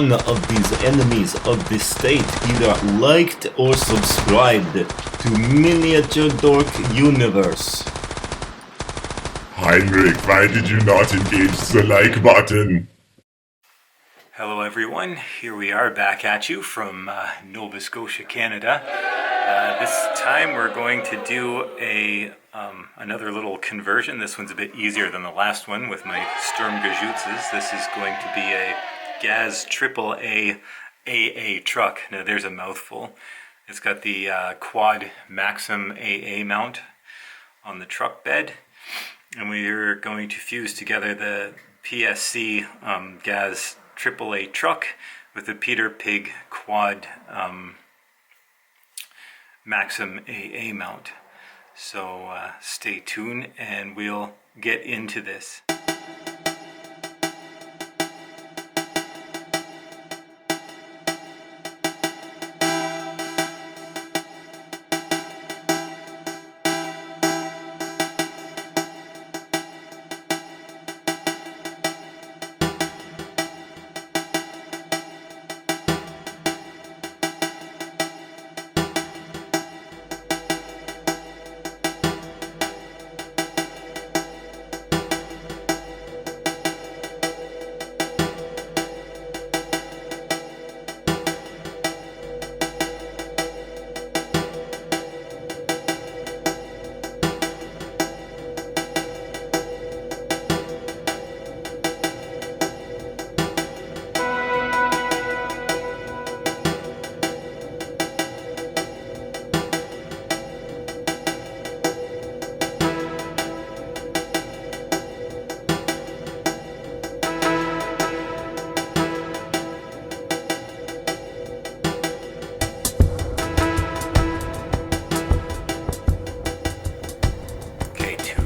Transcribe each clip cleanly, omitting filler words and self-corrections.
none of these enemies of the state either liked or subscribed to Miniature Dork Universe. Heinrich, why did you not engage the like button? Hello everyone, here we are back at you from Nova Scotia, Canada. This time we're going to do another little conversion. This one's a bit easier than the last one with my Sturmgeschützes. This is going to be a Gaz AAA AA truck. Now there's a mouthful. It's got the quad Maxim AA mount on the truck bed. And we're going to fuse together the PSC Gaz AAA truck with the Peter Pig quad Maxim AA mount. So stay tuned and we'll get into this.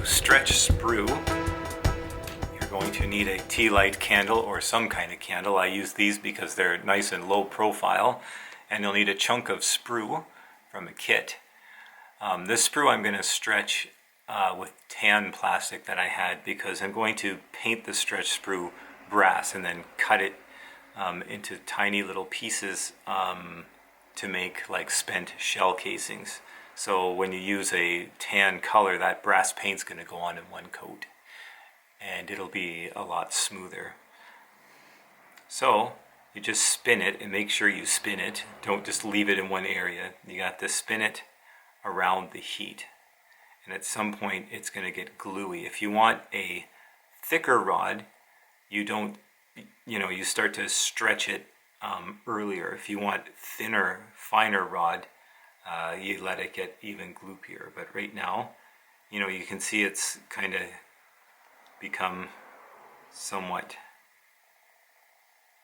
Stretch sprue, you're going to need a tea light candle or some kind of candle. I use these because they're nice and low profile, and you'll need a chunk of sprue from a kit. This sprue I'm going to stretch with tan plastic that I had because I'm going to paint the stretch sprue brass and then cut it into tiny little pieces to make like spent shell casings. So when you use a tan color, that brass paint's going to go on in one coat and it'll be a lot smoother. So you just spin it and make sure you spin it. Don't just leave it in one area. You got to spin it around the heat. And at some point it's going to get gluey. If you want a thicker rod, you start to stretch it earlier. If you want thinner, finer rod, you let it get even gloopier. But right now, you can see it's kind of become somewhat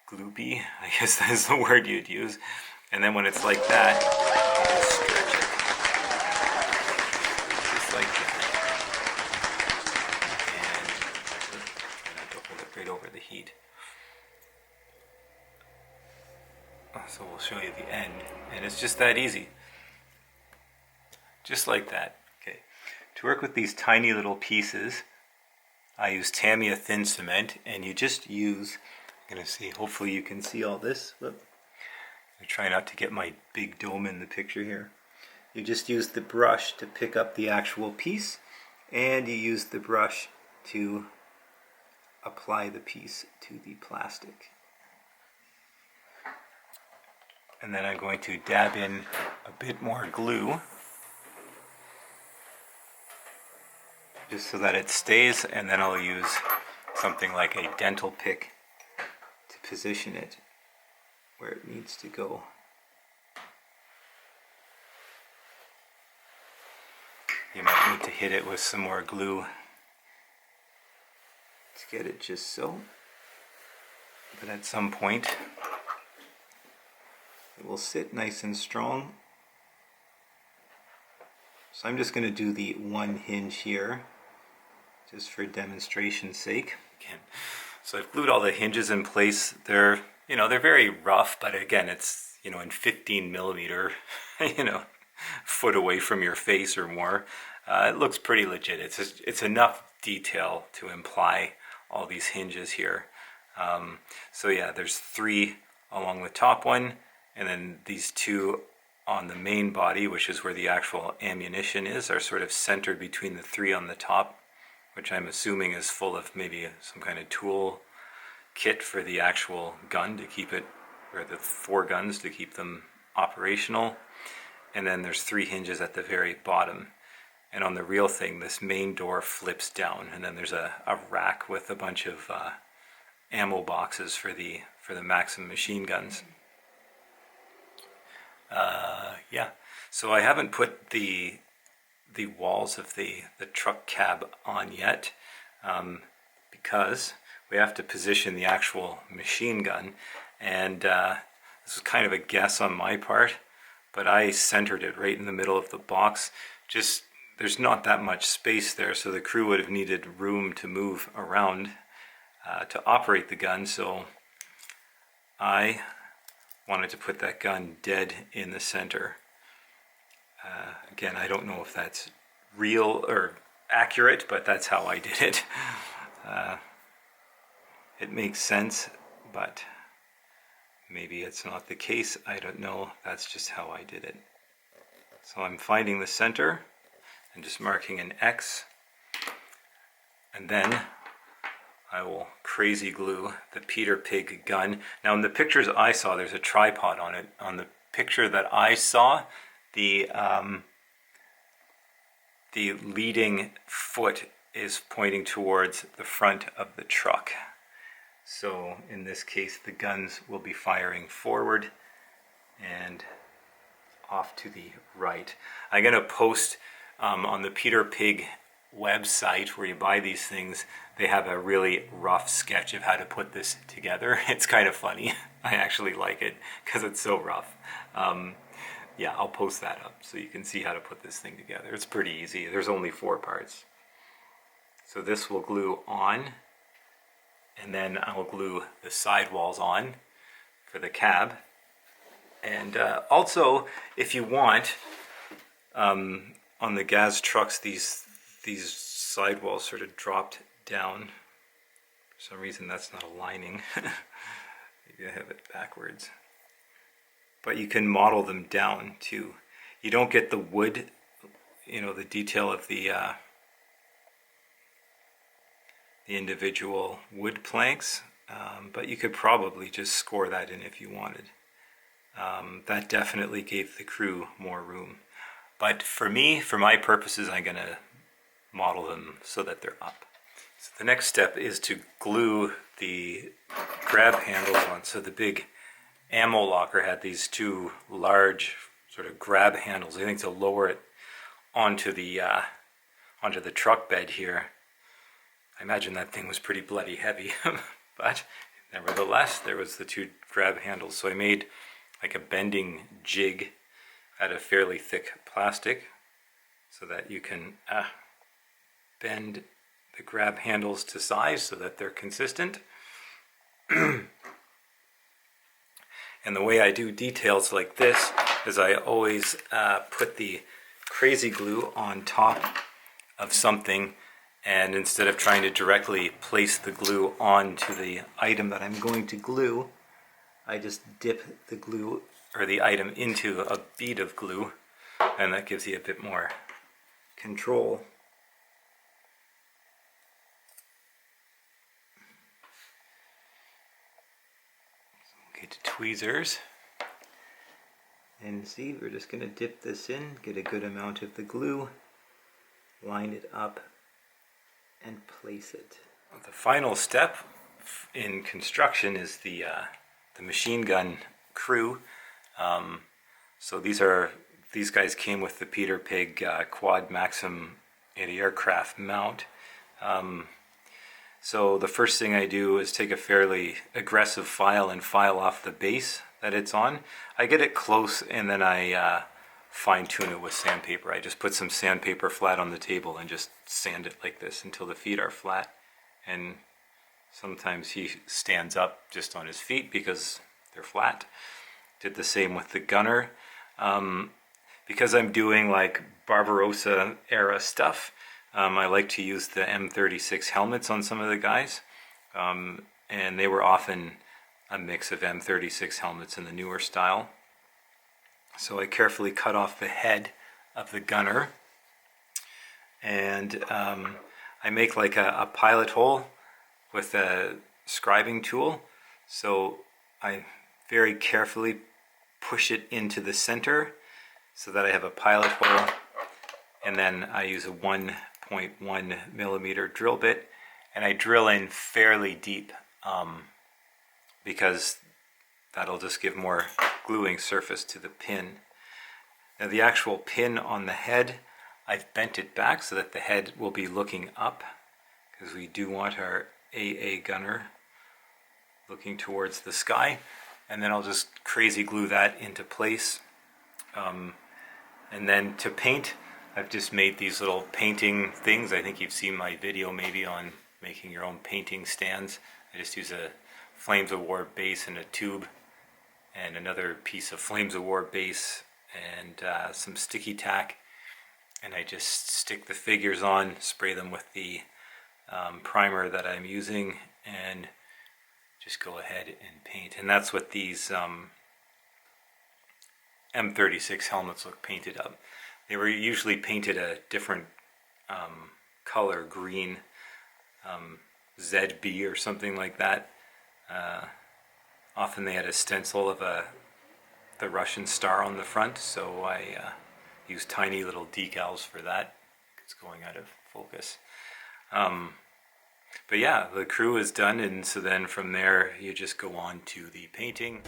gloopy. I guess that's the word you'd use. And then when it's like that, you just stretch it. Just like that. And try not to hold it right over the heat. So we'll show you the end. And it's just that easy. Just like that. Okay. To work with these tiny little pieces, I use Tamiya thin cement, and you just use, I'm going to see, hopefully you can see all this. Look. I try not to get my big dome in the picture here. You just use the brush to pick up the actual piece, and you use the brush to apply the piece to the plastic. And then I'm going to dab in a bit more glue, just so that it stays, and then I'll use something like a dental pick to position it where it needs to go. You might need to hit it with some more glue to get it just so, but at some point it will sit nice and strong. So I'm just going to do the one hinge here, just for demonstration's sake. Again, so I've glued all the hinges in place. They're very rough, but again, it's, in 15 millimeter, foot away from your face or more. It looks pretty legit. It's enough detail to imply all these hinges here. So yeah, there's 3 along the top one, and then these two on the main body, which is where the actual ammunition is, are sort of centered between the three on the top, which I'm assuming is full of maybe some kind of tool kit for the actual gun to keep it, or the 4 guns to keep them operational. And then there's 3 hinges at the very bottom. And on the real thing, this main door flips down, and then there's a rack with a bunch of ammo boxes for the Maxim machine guns. Yeah, so I haven't put the walls of the truck cab on yet, because we have to position the actual machine gun, and this was kind of a guess on my part, but I centered it right in the middle of the box. Just, there's not that much space there, so the crew would have needed room to move around to operate the gun, so I wanted to put that gun dead in the center. Again, I don't know if that's real or accurate, but that's how I did it. It makes sense, but maybe it's not the case. I don't know. That's just how I did it. So I'm finding the center and just marking an X, and then I will crazy glue the Peter Pig gun. Now in the pictures I saw, there's a tripod on it. On the picture that I saw, the leading foot is pointing towards the front of the truck. So in this case, the guns will be firing forward and off to the right. I'm going to post on the Peter Pig website where you buy these things, they have a really rough sketch of how to put this together. It's kind of funny. I actually like it because it's so rough. Yeah, I'll post that up so you can see how to put this thing together. It's pretty easy. There's only 4 parts. So this will glue on, and then I'll glue the sidewalls on for the cab. And also, if you want, on the Gaz trucks, these sidewalls sort of dropped down. For some reason that's not aligning. Maybe I have it backwards. But you can model them down too. You don't get the wood, you know, the detail of the individual wood planks, but you could probably just score that in if you wanted. That definitely gave the crew more room. But for me, for my purposes, I'm going to model them so that they're up. So the next step is to glue the grab handles on. So the big ammo locker had these 2 large sort of grab handles, I think, to lower it onto the truck bed here. I imagine that thing was pretty bloody heavy, but nevertheless, there was the 2 grab handles. So I made like a bending jig out of fairly thick plastic so that you can bend the grab handles to size so that they're consistent. And the way I do details like this is I always put the crazy glue on top of something, and instead of trying to directly place the glue onto the item that I'm going to glue, I just dip the glue or the item into a bead of glue, and that gives you a bit more control. Get to tweezers, and see, we're just going to dip this in, get a good amount of the glue, line it up, and place it. The final step in construction is the machine gun crew. So these guys came with the Peter Pig quad Maxim AA aircraft mount. So the first thing I do is take a fairly aggressive file and file off the base that it's on. I get it close, and then I fine tune it with sandpaper. I just put some sandpaper flat on the table and just sand it like this until the feet are flat. And sometimes he stands up just on his feet because they're flat. Did the same with the gunner. Because I'm doing like Barbarossa era stuff, I like to use the M36 helmets on some of the guys, and they were often a mix of M36 helmets in the newer style. So I carefully cut off the head of the gunner, and I make like a pilot hole with a scribing tool. So I very carefully push it into the center so that I have a pilot hole, and then I use a 1.1 millimeter drill bit, and I drill in fairly deep because that'll just give more gluing surface to the pin. Now the actual pin on the head, I've bent it back so that the head will be looking up, because we do want our AA gunner looking towards the sky. And then I'll just crazy glue that into place. And then to paint, I've just made these little painting things. I think you've seen my video maybe on making your own painting stands. I just use a Flames of War base and a tube, and another piece of Flames of War base, and some sticky tack, and I just stick the figures on, spray them with the primer that I'm using, and just go ahead and paint. And that's what these M36 helmets look painted up. They were usually painted a different color, green, ZB or something like that. Often they had a stencil of the Russian star on the front, so I use tiny little decals for that. It's going out of focus. But yeah, the crew is done, and so then from there you just go on to the painting.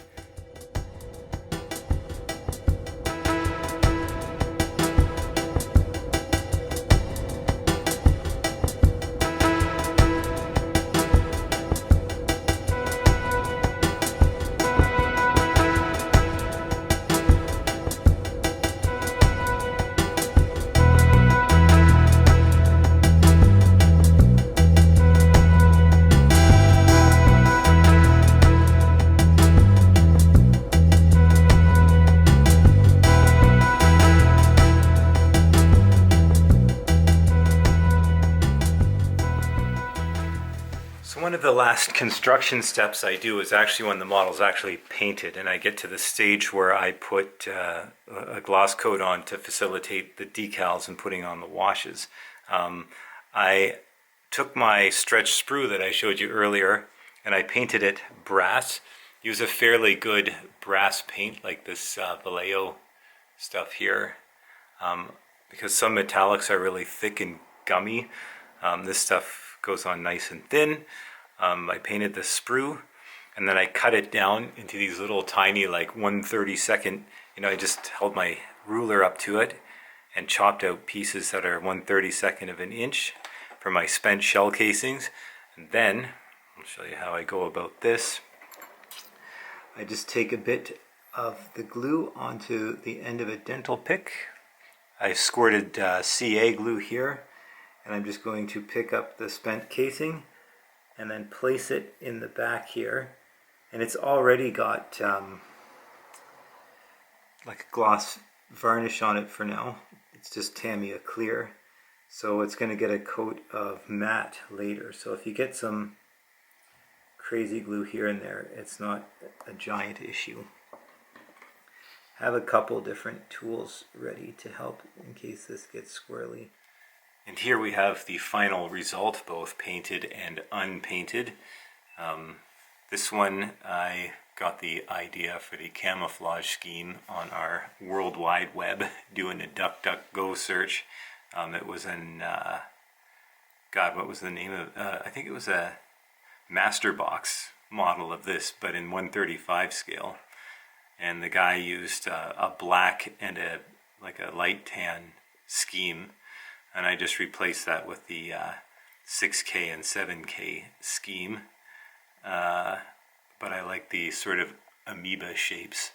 One of the last construction steps I do is actually when the model's actually painted, and I get to the stage where I put a gloss coat on to facilitate the decals and putting on the washes. I took my stretch sprue that I showed you earlier, and I painted it brass. Use a fairly good brass paint like this Vallejo stuff here, because some metallics are really thick and gummy. This stuff goes on nice and thin. I painted the sprue, and then I cut it down into these little tiny, like 1/32, I just held my ruler up to it and chopped out pieces that are 1/32 of an inch for my spent shell casings. And then, I'll show you how I go about this. I just take a bit of the glue onto the end of a dental pick. I squirted CA glue here, and I'm just going to pick up the spent casing and then place it in the back here, and it's already got like a gloss varnish on it for now. It's just Tamiya clear, so it's going to get a coat of matte later. So if you get some crazy glue here and there, it's not a giant issue. Have a couple different tools ready to help in case this gets squirrely. And here we have the final result, both painted and unpainted. This one, I got the idea for the camouflage scheme on our World Wide Web, doing a DuckDuckGo search. It was in, God, what was the name of, I think it was a Masterbox model of this, but in 1/35 scale. And the guy used a black and a light tan scheme. And I just replaced that with the 6K and 7K scheme. But I like the sort of amoeba shapes.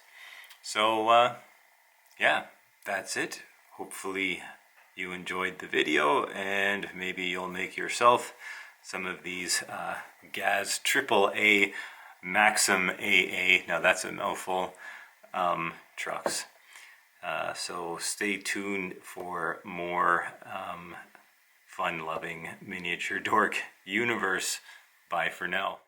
So yeah, that's it. Hopefully you enjoyed the video, and maybe you'll make yourself some of these Gaz AAA Maxim AA, now that's a mouthful, trucks. So stay tuned for more fun-loving miniature dork universe. Bye for now.